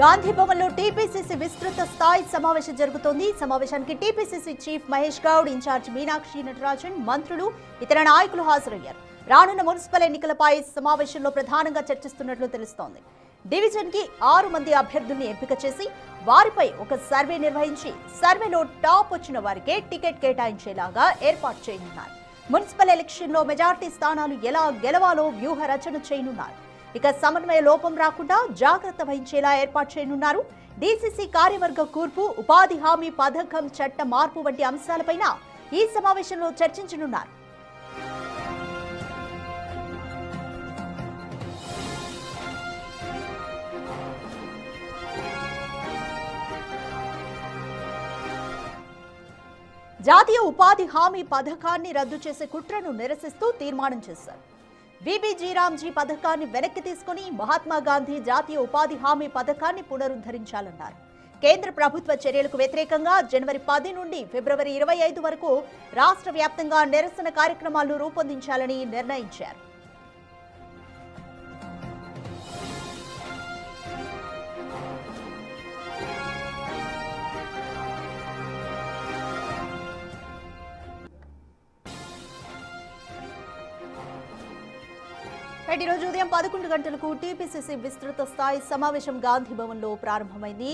గాంధీ భవన్ లో టీపీసీసీ విస్తృత స్థాయి సమావేశం జరుగుతోంది. సమావేశానికి TPCC chief Mahesh Goud, incharge Meenakshi Natarajan, మంత్రులు, ఇతర నాయకులు హాజరయ్యారు. రానున్న మున్సిపల్ ఎన్నికలపై సమావేశంలో ప్రధానంగా చర్చిస్తున్నట్లు తెలుస్తోంది. డివిజన్ కి 6 మంది అభ్యర్థుల్ని ఎంపిక చేసి వారిపై ఒక సర్వే నిర్వహించి సర్వేలో టాప్ వచ్చిన వారికే టికెట్ కేటాయించేలాగా ఏర్పాటు చేయనున్నారు. మున్సిపల్ ఎలక్షన్ లో మెజార్టీ స్థానాలు ఎలా గెలవాలో వ్యూహ రచన చేయనున్నారు. ఇక సమన్వయ లోపం రాకుండా జాగ్రత్త వహించేలా ఏర్పాటు చేయనున్నారు. డీసీసీ కార్యవర్గ కూర్పు, ఉపాధి హామీ పథకం చట్ట మార్పు వంటి అంశాలపైన ఈ సమావేశంలో చర్చించనున్నారు. జాతీయ ఉపాధి హామీ పథకాన్ని రద్దు చేసే కుట్రను నిరసిస్తూ తీర్మానం చేశారు. వీబీజీరామ్జీ పథకాన్ని వెనక్కి తీసుకుని మహాత్మా గాంధీ జాతీయ ఉపాధి హామీ పథకాన్ని పునరుద్ధరించాలన్నారు. కేంద్ర ప్రభుత్వ చర్యలకు వ్యతిరేకంగా జనవరి 10 నుండి ఫిబ్రవరి 25 వరకు రాష్ట్ర వ్యాప్తంగా నిరసన కార్యక్రమాలను రూపొందించాలని నిర్ణయించారు. ఈ రోజు ఉదయం 11 గంటలకు టీపీసీసీ విస్తృత స్థాయి సమావేశం గాంధీ భవన్ లో ప్రారంభమైంది.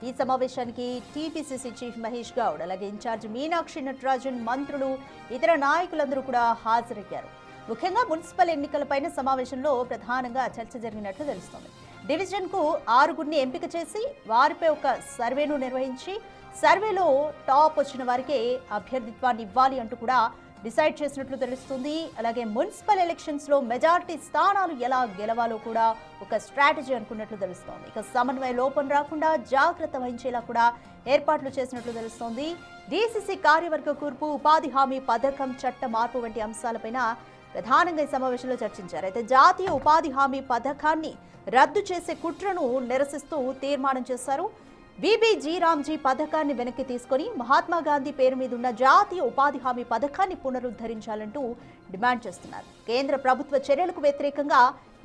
ఈ సమావేశానికి టీపీసీసీ చీఫ్ మహేష్ గౌడ్, అలాగే ఇన్ఛార్జ్ మీనాక్షి నటరాజన్, మంత్రులు, ఇతర నాయకులందరూ కూడా హాజరయ్యారు. ముఖ్యంగా మున్సిపల్ ఎన్నికలపైన సమావేశంలో ప్రధానంగా చర్చ జరిగినట్లు తెలుస్తోంది. డివిజన్ కు 6 ఎంపిక చేసి వారిపై ఒక సర్వేను నిర్వహించి సర్వేలో టాప్ వచ్చిన వారికే అభ్యర్థిత్వాన్ని ఇవ్వాలి అంటూ కూడా డిసైడ్ చేసినట్లు తెలుస్తుంది. అలాగే మున్సిపల్ ఎలక్షన్స్ లో మెజార్టీ స్థానాలు ఎలా గెలవాలో కూడా ఒక స్ట్రాటజీ అనుకున్నట్లు తెలుస్తోంది. ఇక సమన్వయ లోపం రాకుండా జాగ్రత్త వహించేలా కూడా ఏర్పాట్లు చేసినట్లు తెలుస్తోంది. డీసీసీ కార్యవర్గ కూర్పు, ఉపాధి హామీ పథకం చట్ట మార్పు వంటి అంశాలపైన ప్రధానంగా ఈ సమావేశంలో చర్చించారు. అయితే జాతీయ ఉపాధి హామీ పథకాన్ని రద్దు చేసే కుట్రను నిరసిస్తూ తీర్మానం చేశారు. వీబీజీరామ్జీ పథకాన్ని వెనక్కి తీసుకుని మహాత్మా గాంధీ పేరు మీద ఉన్న జాతీయ ఉపాధి హామీ పథకాన్ని పునరుద్ధరించాలంటూ డిమాండ్ చేస్తున్నారు. కేంద్ర ప్రభుత్వ చర్యలకు వ్యతిరేకంగా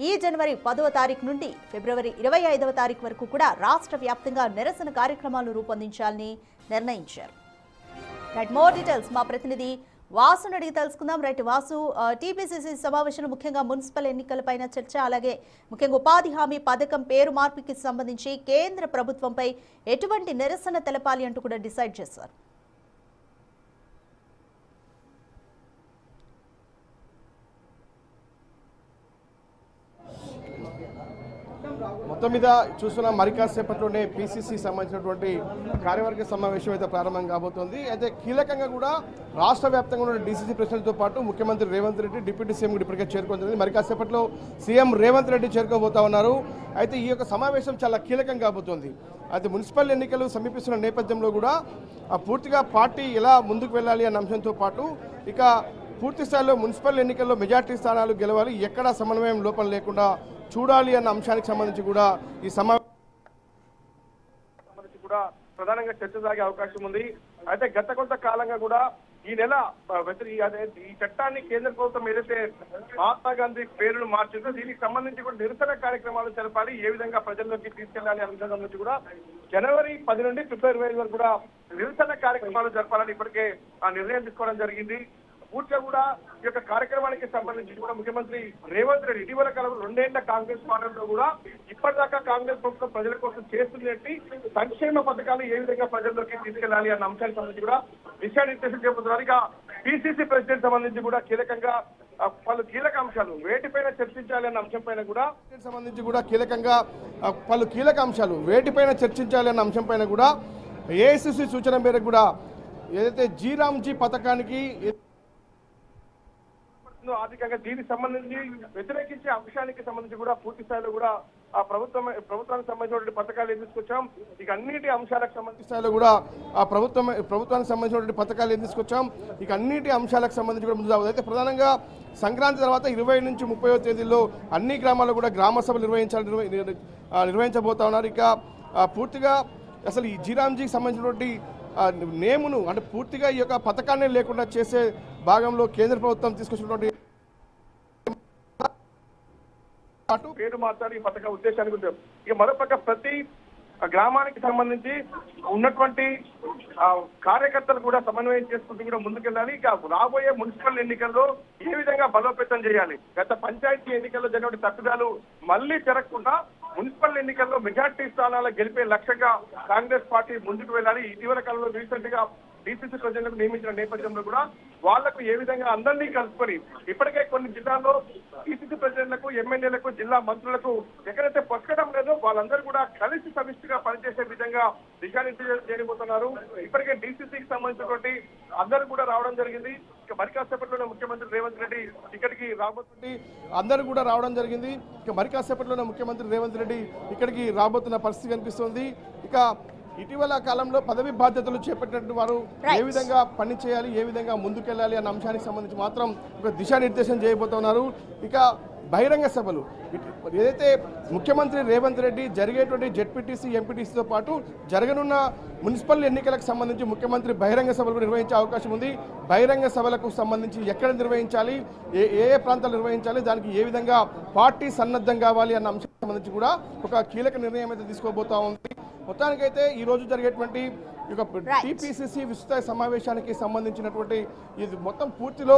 ఈ జనవరి 10వ తారీఖు నుండి ఫిబ్రవరి 25వ తారీఖు వరకు కూడా రాష్ట్ర వ్యాప్తంగా నిరసన కార్యక్రమాలు రూపొందించాలని నిర్ణయించారు. రైట్, మోర్ డీటెయిల్స్ మా ప్రతినిధి వాసుని అడిగి తెలుసుకుందాం. రైట్ వాసు, టీపీసీసీ సమావేశంలో ముఖ్యంగా మున్సిపల్ ఎన్నికలపైన చర్చ, అలాగే ముఖ్యంగా ఉపాధి హామీ పథకం పేరు మార్పుకి సంబంధించి కేంద్ర ప్రభుత్వంపై ఎటువంటి నిరసన తెలపాలి అంటూ కూడా డిసైడ్ చేశారు. మొత్తం మీద చూస్తున్న మరి కాసేపట్లోనే పీసీసీ సంబంధించినటువంటి కార్యవర్గ సమావేశం అయితే ప్రారంభం కాబోతోంది. అయితే కీలకంగా కూడా రాష్ట్ర వ్యాప్తంగా ఉన్న డీసీసీ ప్రెసిడెంట్తో పాటు ముఖ్యమంత్రి రేవంత్ రెడ్డి, డిప్యూటీ సీఎం కూడా ఇప్పటికే చేరుకుంటుంది. మరి కాసేపట్లో సీఎం రేవంత్ రెడ్డి చేరుకోబోతా ఉన్నారు. అయితే ఈ యొక్క సమావేశం చాలా కీలకం కాబోతోంది. అయితే మున్సిపల్ ఎన్నికలు సమీపిస్తున్న నేపథ్యంలో కూడా పూర్తిగా పార్టీ ఎలా ముందుకు వెళ్ళాలి అన్న అంశంతో పాటు ఇక పూర్తి స్థాయిలో మున్సిపల్ ఎన్నికల్లో మెజార్టీ స్థానాలు గెలవాలి, ఎక్కడా సమన్వయం లోపం లేకుండా చూడాలి అన్న అంశానికి సంబంధించి కూడా ఈ సమావేశం కూడా ప్రధానంగా చర్చ సాగే అవకాశం ఉంది. అయితే గత కొంత కాలంగా కూడా ఈ నెల ఈ చట్టాన్ని కేంద్ర ప్రభుత్వం ఏదైతే మహాత్మా గాంధీ పేరును మార్చిందో దీనికి సంబంధించి కూడా నిరసన కార్యక్రమాలు జరపాలి, ఏ విధంగా ప్రజల్లోకి తీసుకెళ్లాలి అనే విషయం నుంచి కూడా జనవరి 10 నుండి ఫిబ్రవరి 25 వరకు కూడా నిరసన కార్యక్రమాలు జరపాలని ఇప్పటికే ఆ నిర్ణయం తీసుకోవడం జరిగింది. పూర్తిగా కూడా ఈ యొక్క కార్యక్రమానికి సంబంధించి కూడా ముఖ్యమంత్రి రేవంత్ రెడ్డి ఇటీవల కాలంలో 2 ఏళ్ల కాంగ్రెస్ పాలనలో కూడా ఇప్పటిదాకా కాంగ్రెస్ ప్రభుత్వం ప్రజల కోసం చేస్తున్నట్టు సంక్షేమ పథకాలు ఏ విధంగా ప్రజల్లోకి తీసుకెళ్లాలి అన్న అంశానికి సంబంధించి కూడా దిశానిర్దేశం చేయబోతున్నారు. ఇక పీసీసీ ప్రెసిడెంట్ సంబంధించి కూడా కీలకంగా పలు కీలక అంశాలు వేటిపైన చర్చించాలి అన్న అంశంపైన కూడా సంబంధించి కూడా కీలకంగా పలు కీలక అంశాలు వేటిపైన చర్చించాలి అన్న అంశంపైన కూడా ఏఐసీసీ సూచన మేరకు కూడా ఏదైతే జీరామ్జీ పథకానికి ఆర్థికంగా దీనికి సంబంధించి వ్యతిరేకించే అంశానికి సంబంధించి కూడా పూర్తి స్థాయిలో కూడా ఆ ప్రభుత్వానికి సంబంధించినటువంటి పథకాలు ఏం తీసుకొచ్చాం, ఇక అన్నిటి అంశాలకు సంబంధించి స్థాయిలో కూడా ఆ ప్రభుత్వానికి సంబంధించినటువంటి పథకాలు ఏం తీసుకొచ్చాం, ఇక అన్నిటి అంశాలకు సంబంధించి కూడా ముందు సాగుతుంది. అయితే ప్రధానంగా సంక్రాంతి తర్వాత 20 నుంచి 30వ తేదీల్లో అన్ని గ్రామాల్లో కూడా గ్రామ సభలు నిర్వహించబోతా ఉన్నారు. ఇక పూర్తిగా అసలు ఈ జీరామ్జీకి సంబంధించినటువంటి నేమును అంటే పూర్తిగా ఈ యొక్క పథకాన్ని లేకుండా చేసే భాగంలో కేంద్ర ప్రభుత్వం తీసుకొచ్చినటువంటి పేరు మార్చాలి ఈ పథక ఉద్దేశానికి. ఇక మరోపక్క ప్రతి గ్రామానికి సంబంధించి ఉన్నటువంటి కార్యకర్తలు కూడా సమన్వయం చేసుకుంటూ కూడా ముందుకెళ్ళాలి. ఇక రాబోయే మున్సిపల్ ఎన్నికల్లో ఏ విధంగా బలోపేతం చేయాలి, గత పంచాయతీ ఎన్నికల్లో జరిగిన తప్పిదాలు మళ్లీ జరగకుండా మున్సిపల్ ఎన్నికల్లో మెజార్టీ స్థానాల గెలిపే లక్ష్యంగా కాంగ్రెస్ పార్టీ ముందుకు వెళ్ళాలి. ఇటీవల కాలంలో రీసెంట్ గా డీసీసీ ప్రెసిడెంట్లకు నియమించిన నేపథ్యంలో కూడా వాళ్లకు ఏ విధంగా అందరినీ కలుపుకొని ఇప్పటికే కొన్ని జిల్లాల్లో డీసీసీ ప్రెసిడెంట్లకు, ఎమ్మెల్యేలకు, జిల్లా మంత్రులకు ఎక్కడైతే పక్కడం లేదో వాళ్ళందరూ కూడా కలిసి సమిష్టిగా పనిచేసే విధంగా దిశానిర్దేశం చేయబోతున్నారు. ఇప్పటికే డీసీసీకి సంబంధించినటువంటి అందరూ కూడా రావడం జరిగింది. ఇక మరి కాసేపట్లోనే ముఖ్యమంత్రి రేవంత్ రెడ్డి ఇక్కడికి రాబోతుంది. అందరూ కూడా రావడం జరిగింది. ఇక మరి కాసేపట్లోనే ముఖ్యమంత్రి రేవంత్ రెడ్డి ఇక్కడికి రాబోతున్న పరిస్థితి కనిపిస్తోంది. ఇక ఇటీవల కాలంలో పదవి బాధ్యతలు చేపట్టినట్టు వారు ఏ విధంగా పని చేయాలి, ఏ విధంగా ముందుకెళ్లాలి అన్న అంశానికి సంబంధించి మాత్రం ఒక దిశానిర్దేశం చేయబోతున్నారు. ఇక బహిరంగ సభలు ఏదైతే ముఖ్యమంత్రి రేవంత్ రెడ్డి జరిగేటువంటి జెడ్పీటీసీ, ఎంపీటీసీతో పాటు జరగనున్న మున్సిపల్ ఎన్నికలకు సంబంధించి ముఖ్యమంత్రి బహిరంగ సభలు నిర్వహించే అవకాశం ఉంది. బహిరంగ సభలకు సంబంధించి ఎక్కడ నిర్వహించాలి, ఏ ప్రాంతాలు నిర్వహించాలి, దానికి ఏ విధంగా పార్టీ సన్నద్ధం కావాలి అన్న అంశానికి సంబంధించి కూడా ఒక కీలక నిర్ణయం అయితే తీసుకోబోతా ఉంది. మొత్తానికైతే ఈ రోజు జరిగేటువంటి టీపీసీసీ విస్తృత సమావేశానికి సంబంధించినటువంటి ఇది మొత్తం పూర్తిలో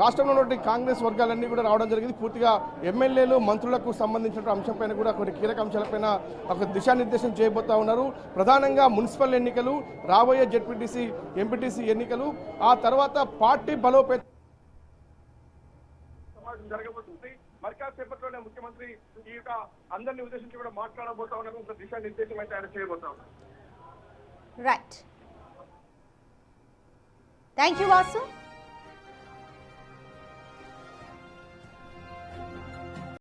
రాష్ట్రంలో ఉన్నటువంటి కాంగ్రెస్ వర్గాలన్నీ కూడా రావడం జరిగింది. పూర్తిగా ఎమ్మెల్యేలు, మంత్రులకు సంబంధించిన అంశంపైన కూడా కొన్ని కీలక అంశాలపైన ఒక దిశానిర్దేశం చేయబోతా ఉన్నారు. ప్రధానంగా మున్సిపల్ ఎన్నికలు, రాబోయే జెడ్పీటీసీ, ఎంపీటీసీ ఎన్నికలు, ఆ తర్వాత పార్టీ బలోపేతం జరగబోతుంది. మరి కాసేపట్లోనే ముఖ్యమంత్రి ఈ యొక్క అందరినీ ఉద్దేశించి కూడా మాట్లాడబోతా ఉన్నారు. ఒక దిశానిర్దేశం అయితే ఆయన చేయబోతా ఉన్నారు. Right. Thank you, Vasu.